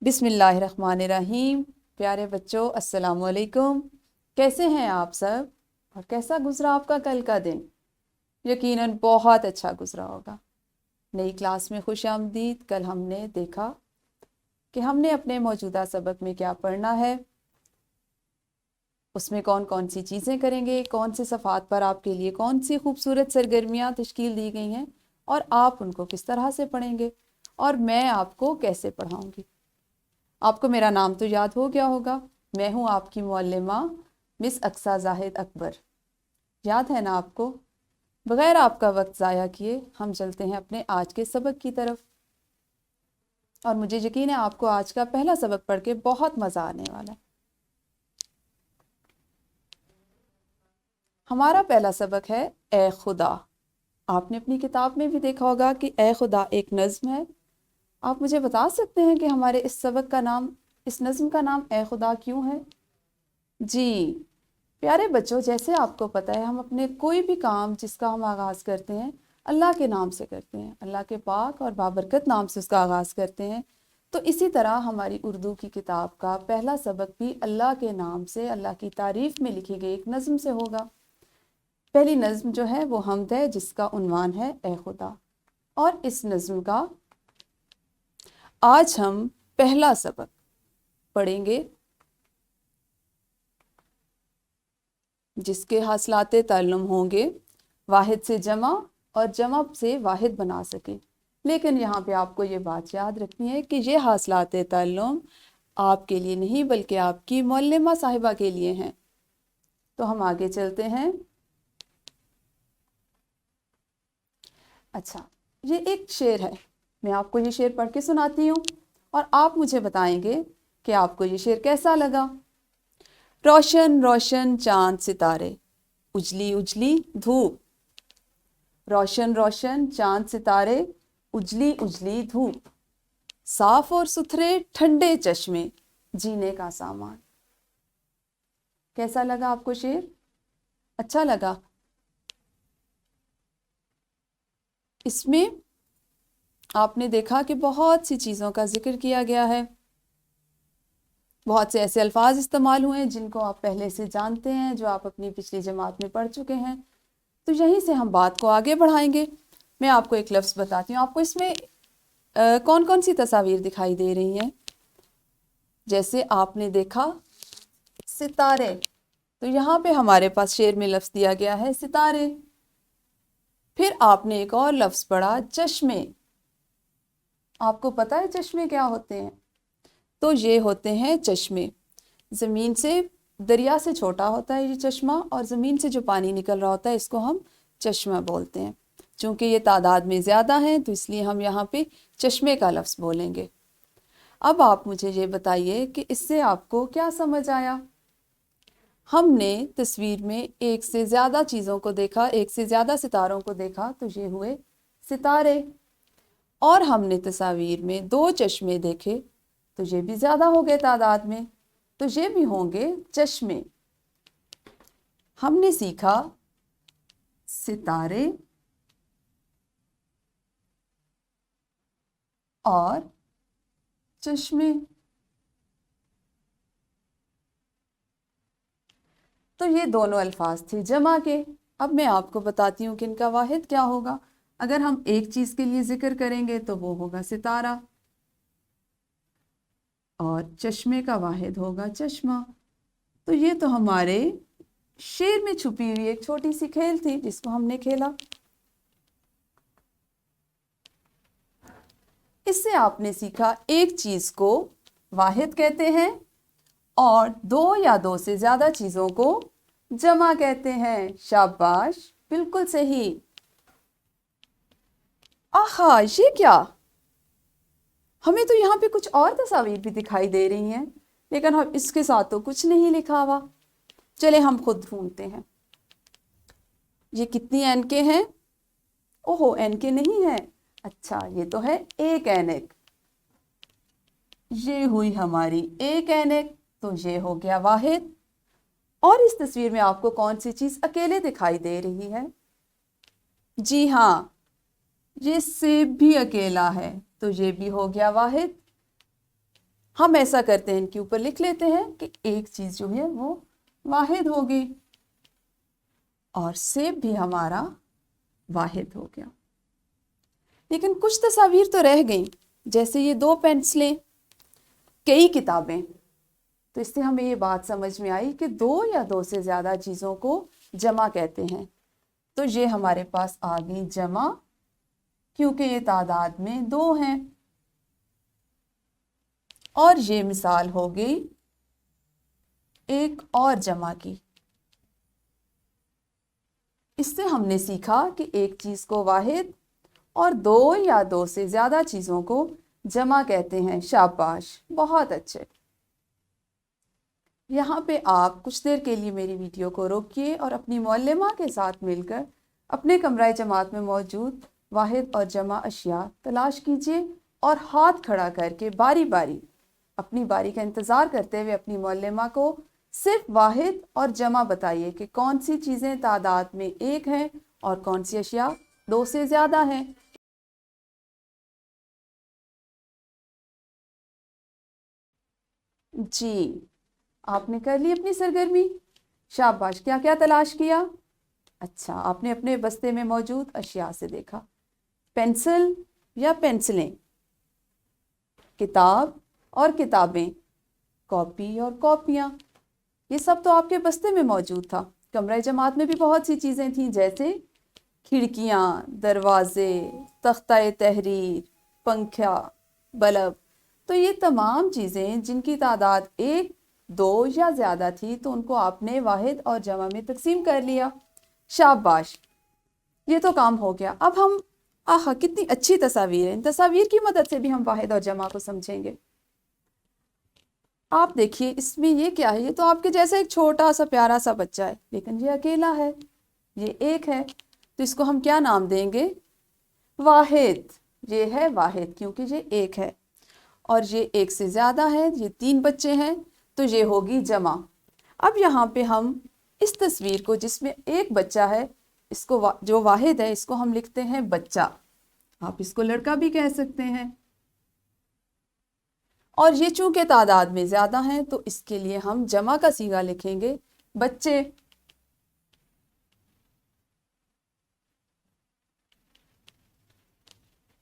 बिस्मिल्लाहिर्रहमानिर्रहीम। प्यारे बच्चों, अस्सलाम वालेकुम। कैसे हैं आप सब और कैसा गुजरा आपका कल का दिन? यकीनन बहुत अच्छा गुजरा होगा। नई क्लास में खुश आमदीद। कल हमने देखा कि हमने अपने मौजूदा सबक में क्या पढ़ना है, उसमें कौन कौन सी चीज़ें करेंगे, कौन से सफ़ात पर आपके लिए कौन सी खूबसूरत सरगर्मियाँ तश्कील दी गई हैं और आप उनको किस तरह से पढ़ेंगे और मैं आपको कैसे पढ़ाऊँगी। आपको मेरा नाम तो याद हो गया होगा। मैं हूँ आपकी मुअल्लिमा मिस अक्सा जाहिद अकबर। याद है ना आपको? बगैर आपका वक्त ज़ाया किए हम चलते हैं अपने आज के सबक की तरफ। और मुझे यकीन है आपको आज का पहला सबक पढ़ के बहुत मज़ा आने वाला है। हमारा पहला सबक है ए खुदा। आपने अपनी किताब में भी देखा होगा कि ए खुदा एक नज़्म है। आप मुझे बता सकते हैं कि हमारे इस सबक का नाम, इस नज़्म का नाम ए खुदा क्यों है? जी प्यारे बच्चों, जैसे आपको पता है हम अपने कोई भी काम जिसका हम आगाज़ करते हैं अल्लाह के नाम से करते हैं, अल्लाह के पाक और बाबरकत नाम से उसका आगाज़ करते हैं। तो इसी तरह हमारी उर्दू की किताब का पहला सबक भी अल्लाह के नाम से, अल्लाह की तारीफ़ में लिखी गई एक नज़्म से होगा। पहली नज़्म जो है वो हम्द है, जिसका उन्वान है ए खुदा। और इस नज़्म का आज हम पहला सबक पढ़ेंगे, जिसके हासिलाते ताल्लुम होंगे वाहिद से जमा और जमा से वाहिद बना सकें। लेकिन यहाँ पे आपको ये बात याद रखनी है कि ये हासिलाते ताल्लुम आपके लिए नहीं बल्कि आपकी मुअल्लिमा साहिबा के लिए हैं। तो हम आगे चलते हैं। अच्छा, ये एक शेर है, मैं आपको ये शेर पढ़ के सुनाती हूँ और आप मुझे बताएंगे कि आपको ये शेर कैसा लगा। रोशन रोशन चांद सितारे, उजली उजली धूप। रोशन रोशन चांद सितारे, उजली उजली धूप। साफ और सुथरे ठंडे चश्मे, जीने का सामान। कैसा लगा आपको शेर? अच्छा लगा? इसमें आपने देखा कि बहुत सी चीज़ों का जिक्र किया गया है, बहुत से ऐसे अल्फाज इस्तेमाल हुए हैं जिनको आप पहले से जानते हैं, जो आप अपनी पिछली जमात में पढ़ चुके हैं। तो यहीं से हम बात को आगे बढ़ाएंगे। मैं आपको एक लफ्ज़ बताती हूँ। आपको इसमें कौन कौन सी तस्वीर दिखाई दे रही हैं? जैसे आपने देखा सितारे, तो यहाँ पे हमारे पास शेर में लफ्ज़ दिया गया है सितारे। फिर आपने एक और लफ्ज़ पढ़ा चश्मे। आपको पता है चश्मे क्या होते हैं? तो ये होते हैं चश्मे, ज़मीन से, दरिया से छोटा होता है ये चश्मा और ज़मीन से जो पानी निकल रहा होता है इसको हम चश्मा बोलते हैं। चूँकि ये तादाद में ज़्यादा हैं तो इसलिए हम यहाँ पे चश्मे का लफ्ज़ बोलेंगे। अब आप मुझे ये बताइए कि इससे आपको क्या समझ आया? हमने तस्वीर में एक से ज़्यादा चीज़ों को देखा, एक से ज़्यादा सितारों को देखा, तो ये हुए सितारे। और हमने तस्वीर में दो चश्मे देखे, तो ये भी ज़्यादा हो गए तादाद में, तो ये भी होंगे चश्मे। हमने सीखा सितारे और चश्मे। तो ये दोनों अल्फाज थे जमा के। अब मैं आपको बताती हूँ कि इनका वाहिद क्या होगा। अगर हम एक चीज़ के लिए जिक्र करेंगे तो वो होगा सितारा और चश्मे का वाहिद होगा चश्मा। तो ये तो हमारे शेर में छुपी हुई एक छोटी सी खेल थी जिसको हमने खेला। इससे आपने सीखा एक चीज़ को वाहिद कहते हैं और दो या दो से ज़्यादा चीज़ों को जमा कहते हैं। शाबाश, बिल्कुल सही। आहा, ये क्या? हमें तो यहाँ पे कुछ और तस्वीर भी दिखाई दे रही हैं, लेकिन हम इसके साथ तो कुछ नहीं लिखा हुआ। चले हम खुद ढूंढते हैं। ये कितनी एनके हैं? ओहो, एनके नहीं है। अच्छा, ये तो है एक ऐनक। ये हुई हमारी एक ऐनक, तो ये हो गया वाहिद। और इस तस्वीर में आपको कौन सी चीज़ अकेले दिखाई दे रही है? जी हाँ, ये सेब भी अकेला है, तो ये भी हो गया वाहिद। ہم ایسا کرتے ہیں ان کے اوپر لکھ لیتے ہیں کہ ایک چیز جو ہے وہ واحد ہوگی اور سیب بھی ہمارا واحد ہو گیا. لیکن کچھ تصاویر تو رہ گئیں، جیسے یہ 2 پینسلیں، کئی کتابیں. تو اس سے ہمیں یہ بات سمجھ میں آئی کہ 2 یا 2 سے زیادہ چیزوں کو جمع کہتے ہیں. تو یہ ہمارے پاس آ گئی جمع، کیونکہ یہ تعداد میں 2 ہیں. اور یہ مثال ہو گئی ایک اور جمع کی. اس سے ہم نے سیکھا کہ ایک چیز کو واحد اور 2 یا 2 سے زیادہ چیزوں کو جمع کہتے ہیں. شاباش، بہت اچھے. یہاں پہ آپ کچھ دیر کے لیے میری ویڈیو کو روکیے اور اپنی معلمہ کے ساتھ مل کر اپنے کمرہ جماعت میں موجود واحد اور جمع اشیاء تلاش کیجیے اور ہاتھ کھڑا کر کے باری باری اپنی باری کا انتظار کرتے ہوئے اپنی معلمہ کو صرف واحد اور جمع بتائیے کہ کون سی چیزیں تعداد میں 1 ہیں اور کون سی اشیاء 2 سے زیادہ ہیں. جی، آپ نے کر لی اپنی سرگرمی. شاباش. کیا کیا تلاش کیا؟ اچھا، آپ نے اپنے بستے میں موجود اشیاء سے دیکھا. پینسل یا پینسلیں، کتاب اور کتابیں، کاپی اور کاپیاں، یہ سب تو آپ کے بستے میں موجود تھا. کمرہ جماعت میں بھی بہت سی چیزیں تھیں، جیسے کھڑکیاں، دروازے، تختہ تحریر، پنکھا، بلب. تو یہ تمام چیزیں جن کی تعداد 1، 2 یا زیادہ تھی، تو ان کو آپ نے واحد اور جمع میں تقسیم کر لیا. شاباش، یہ تو کام ہو گیا. اب ہم کتنی اچھی تصاویر ہیں، ان تصاویر کی مدد سے بھی ہم واحد اور جمع کو سمجھیں گے. آپ دیکھیے اس میں یہ کیا ہے؟ یہ تو آپ کے جیسے ایک چھوٹا سا پیارا سا بچہ ہے، لیکن یہ اکیلا ہے، یہ 1 ہے. تو اس کو ہم کیا نام دیں گے؟ واحد. یہ ہے واحد کیونکہ یہ 1 ہے. اور یہ 1 سے زیادہ ہے، یہ 3 بچے ہیں، تو یہ ہوگی جمع. اب یہاں پہ ہم اس تصویر کو جس میں 1 بچہ ہے، اس کو جو واحد ہے، اس کو ہم لکھتے ہیں بچہ. آپ اس کو لڑکا بھی کہہ سکتے ہیں. اور یہ چونکہ تعداد میں زیادہ ہیں، تو اس کے لیے ہم جمع کا صیغہ لکھیں گے بچے.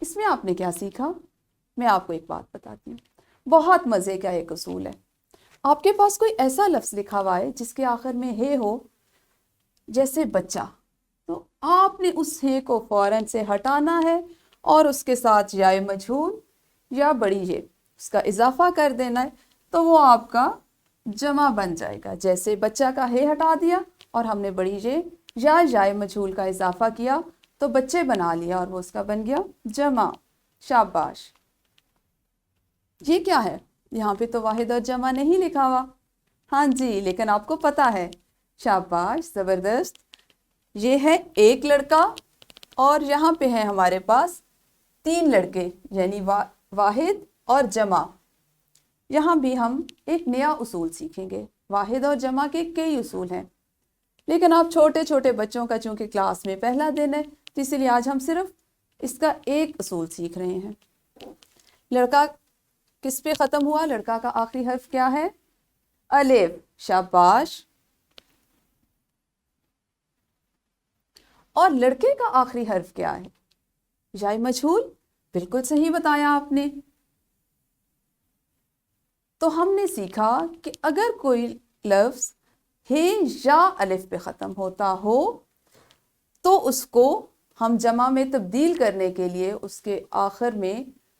اس میں آپ نے کیا سیکھا؟ میں آپ کو ایک بات بتاتی ہوں. بہت مزے کا ایک اصول ہے. آپ کے پاس کوئی ایسا لفظ لکھا ہوا ہے جس کے آخر میں ہے ہو، جیسے بچہ، تو آپ نے اس ہے کو فوراً سے ہٹانا ہے اور اس کے ساتھ یا مجہول یا بڑی یہ اس کا اضافہ کر دینا ہے، تو وہ آپ کا جمع بن جائے گا. جیسے بچہ کا ہے ہٹا دیا اور ہم نے بڑی یا مجہول کا اضافہ کیا تو بچے بنا لیا اور وہ اس کا بن گیا جمع. شاباش. یہ کیا ہے؟ یہاں پہ تو واحد اور جمع نہیں لکھا ہوا. ہاں جی، لیکن آپ کو پتا ہے. شاباش، زبردست. یہ ہے 1 لڑکا اور یہاں پہ ہے ہمارے پاس 3 لڑکے، یعنی واحد اور جمع. یہاں بھی ہم ایک نیا اصول سیکھیں گے. واحد اور جمع کے کئی اصول ہیں، لیکن آپ چھوٹے چھوٹے بچوں کا چونکہ کلاس میں پہلا دن ہے، تو اسی لیے آج ہم صرف اس کا ایک اصول سیکھ رہے ہیں. لڑکا کس پہ ختم ہوا؟ لڑکا کا آخری حرف کیا ہے؟ الف. شاباش. اور لڑکے کا آخری حرف کیا ہے؟ یا مجہول. بالکل صحیح بتایا آپ نے. تو ہم نے سیکھا کہ اگر کوئی لفظ ہے یا الف پہ ختم ہوتا ہو تو اس کو ہم جمع میں تبدیل کرنے کے لیے اس کے آخر میں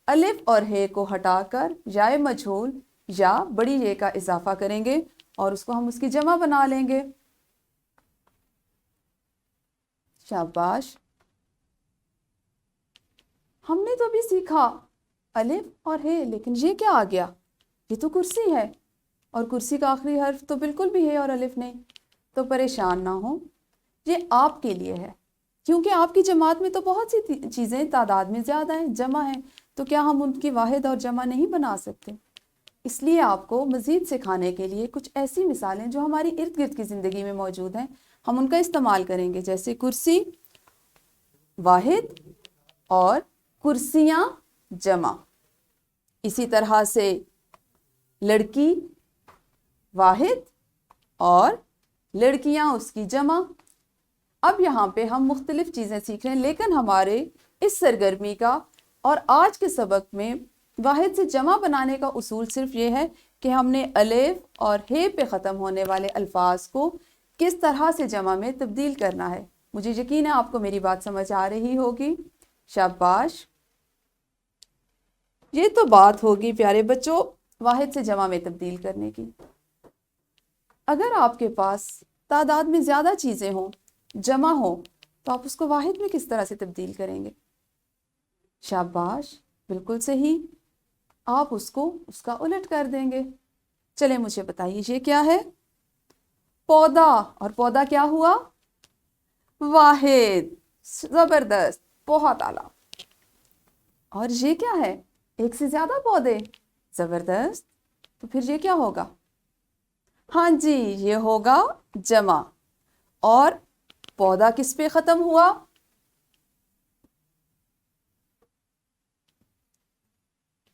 الف اور ہے کو ہٹا کر یا مجہول یا بڑی یہ کا اضافہ کریں گے اور اس کو ہم اس کی جمع بنا لیں گے. شاباش. ہم نے تو ابھی سیکھا الف اور ہے، لیکن یہ کیا آ گیا؟ یہ تو کرسی ہے، اور کرسی کا آخری حرف تو بالکل بھی ہے اور الف نہیں. تو پریشان نہ ہو، یہ آپ کے لیے ہے، کیونکہ آپ کی جماعت میں تو بہت سی چیزیں تعداد میں زیادہ ہیں، جمع ہیں، تو کیا ہم ان کی واحد اور جمع نہیں بنا سکتے؟ اس لیے آپ کو مزید سکھانے کے لیے کچھ ایسی مثالیں جو ہماری ارد گرد کی زندگی میں موجود ہیں، ہم ان کا استعمال کریں گے. جیسے کرسی واحد اور کرسیاں جمع. اسی طرح سے लड़की वाहिद और लड़कियां उसकी जमा। अब यहाँ पे हम मुख्तलिफ चीज़ें सीख रहे हैं, लेकिन हमारे इस सरगर्मी का और आज के सबक में वाहिद से जमा बनाने का उसूल सिर्फ ये है कि हमने अलिफ और हे पे ख़त्म होने वाले अल्फाज को किस तरह से जमा में तब्दील करना है। मुझे यकीन है आपको मेरी बात समझ आ रही होगी। शाबाश। ये तो बात होगी प्यारे बच्चों वाहिद से जमा में तब्दील करने की। अगर आपके पास तादाद में ज़्यादा चीज़ें हों, जमा हो, तो आप उसको वाहिद में किस तरह से तब्दील करेंगे? शाबाश, बिल्कुल सही, आप उसको उसका उलट कर देंगे। चले मुझे बताइए ये क्या है? पौधा, और पौधा क्या हुआ? वाहिद। जबरदस्त, बहुत आला। और ये क्या है? एक से ज्यादा पौधे। जबरदस्त, तो फिर ये क्या होगा? हाँ जी, ये होगा जमा। और पौधा किस पे खत्म हुआ?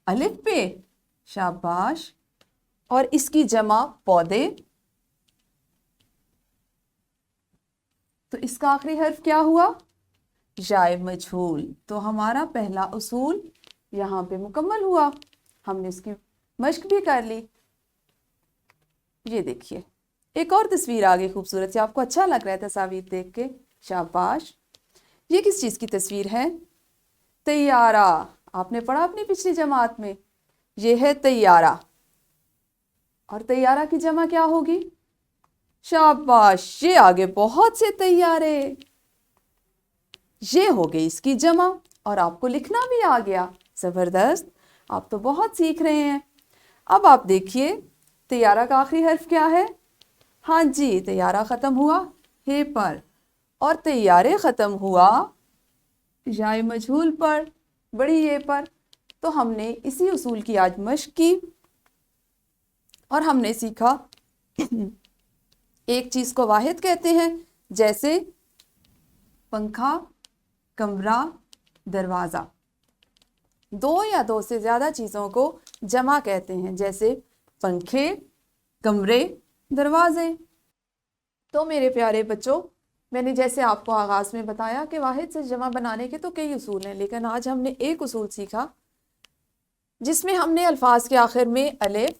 अलिफ पे। शाबाश। और इसकी जमा पौधे, तो इसका आखिरी हर्फ क्या हुआ? जाए मजहूल। तो हमारा पहला उसूल यहाँ पे मुकम्मल हुआ, हमने इसकी मश्क भी कर ली। ये देखिए एक और तस्वीर आ गई खूबसूरत सी, आपको अच्छा लग रहा है तस्वीर देख के? शाबाश। ये किस चीज़ की तस्वीर है? तैयारा। आपने पढ़ा अपनी पिछली जमात में, ये है तैयारा। और तैयारा की जमा क्या होगी? शाबाश, ये आगे बहुत से तैयारे, ये हो गई इसकी जमा। और आपको लिखना भी आ गया। जबरदस्त, आप तो बहुत सीख रहे हैं। अब आप देखिए तैयारा का आखिरी हर्फ क्या है? हाँ जी, तैयारा ख़त्म हुआ हे पर, और तैयारे ख़त्म हुआ जाए मजहूल पर, बड़ी ये पर। तो हमने इसी उसूल की आज मश्क की और हमने सीखा एक चीज़ को वाहिद कहते हैं, जैसे पंखा, कमरा, दरवाज़ा। दो या दो से ज़्यादा चीज़ों को जमा कहते हैं, जैसे पंखे, कमरे, दरवाजे। तो मेरे प्यारे बच्चों, मैंने जैसे आपको आगाज़ में बताया कि वाहिद से जमा बनाने के तो कई उसूल हैं, लेकिन आज हमने एक उसूल सीखा जिसमें हमने अल्फाज के आखिर में अलिफ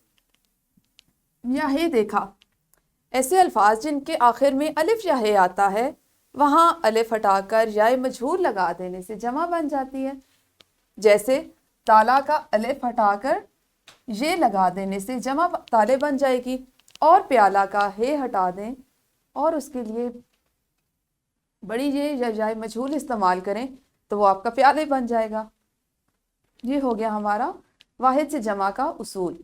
या हे देखा। ऐसे अल्फाज जिनके आखिर में अलिफ या हे आता है, वहाँ अलिफ हटाकर या मजहूल लगा देने से जमा बन जाती है। जैसे ताला का अलिफ हटाकर ये लगा देने से जमा ताले बन जाएगी, और प्याला का हे हटा दें और उसके लिए बड़ी ये या जाए मजहूल इस्तेमाल करें तो वो आपका प्याले बन जाएगा। ये हो गया हमारा वाहिद से जमा का उसूल।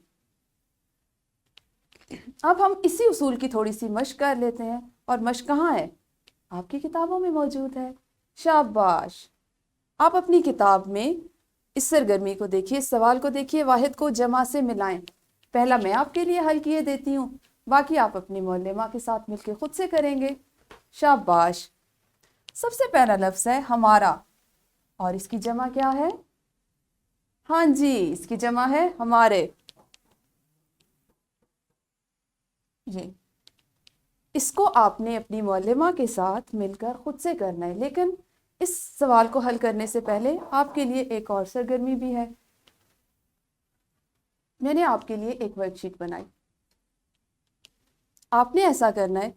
अब हम इसी उसूल की थोड़ी सी मश्क कर लेते हैं। और मश्क कहाँ है? आपकी किताबों में मौजूद है। शाबाश। आप अपनी किताब में इस सरगर्मी को देखिए, इस सवाल को देखिए, वाहिद को जमा से मिलाएं। पहला मैं आपके लिए हल किए देती हूँ, बाकी आप अपनी मौल्लिमा के साथ मिलकर खुद से करेंगे। शाबाश। सबसे पहला लफ्ज़ है हमारा, और इसकी जमा क्या है? हाँ जी, इसकी जमा है हमारे। ये इसको आपने अपनी मौल्लिमा के साथ मिलकर खुद से करना है, लेकिन इस सवाल को हल करने से पहले आपके लिए एक और सरगर्मी भी है। मैंने आपके लिए एक वर्कशीट बनाई। आपने ऐसा करना है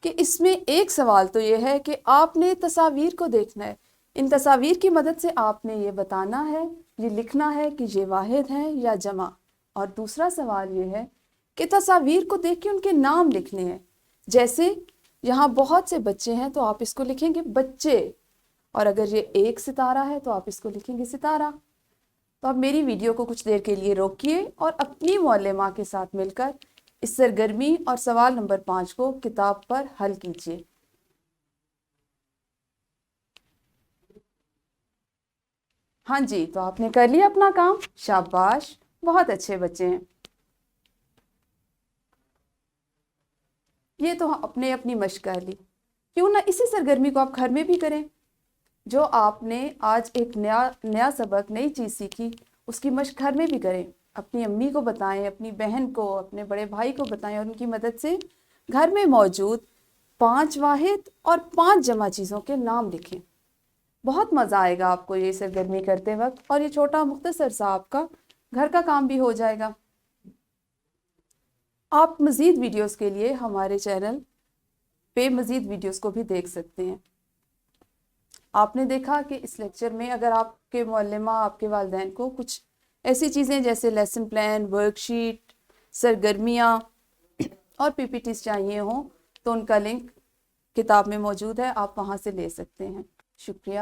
कि इसमें एक सवाल तो ये है कि आपने तस्वीर को देखना है। इन तस्वीर की मदद से आपने ये बताना है, ये लिखना है कि ये वाहिद हैं या जमा। और दूसरा सवाल ये है कि तस्वीर को देख के उनके नाम लिखने हैं। जैसे यहाँ बहुत से बच्चे हैं तो आप इसको लिखेंगे बच्चे, और अगर ये एक सितारा है तो आप इसको लिखेंगे सितारा। तो आप मेरी वीडियो को कुछ देर के लिए रोकिए और अपनी मौल्लिमा के साथ मिलकर इस सरगर्मी और सवाल नंबर 5 को किताब पर हल कीजिए। हाँ जी, तो आपने कर लिया अपना काम। शाबाश, बहुत अच्छे बच्चे हैं। ये तो अपने अपनी मश्क कर ली, क्यों ना इसी सरगर्मी को आप घर में भी करें। जो आपने आज एक नया सबक, नई चीज़ सीखी, उसकी मश्क घर में भी करें। اپنی امی کو بتائیں، اپنی بہن کو، اپنے بڑے بھائی کو بتائیں اور ان کی مدد سے گھر میں موجود 5 واحد اور 5 جمع چیزوں کے نام لکھیں۔ بہت مزہ آئے گا آپ کو یہ سرگرمی کرتے وقت، اور یہ چھوٹا مختصر سا آپ کا گھر کا کام بھی ہو جائے گا۔ آپ مزید ویڈیوز کے لیے ہمارے چینل پہ مزید ویڈیوز کو بھی دیکھ سکتے ہیں۔ آپ نے دیکھا کہ اس لیکچر میں اگر آپ کے معلمہ، آپ کے والدین کو کچھ ایسی چیزیں جیسے لیسن پلان، ورک شیٹ، سرگرمیاں اور پی پی ٹیز چاہیے ہوں تو ان کا لنک کتاب میں موجود ہے، آپ وہاں سے لے سکتے ہیں۔ شکریہ۔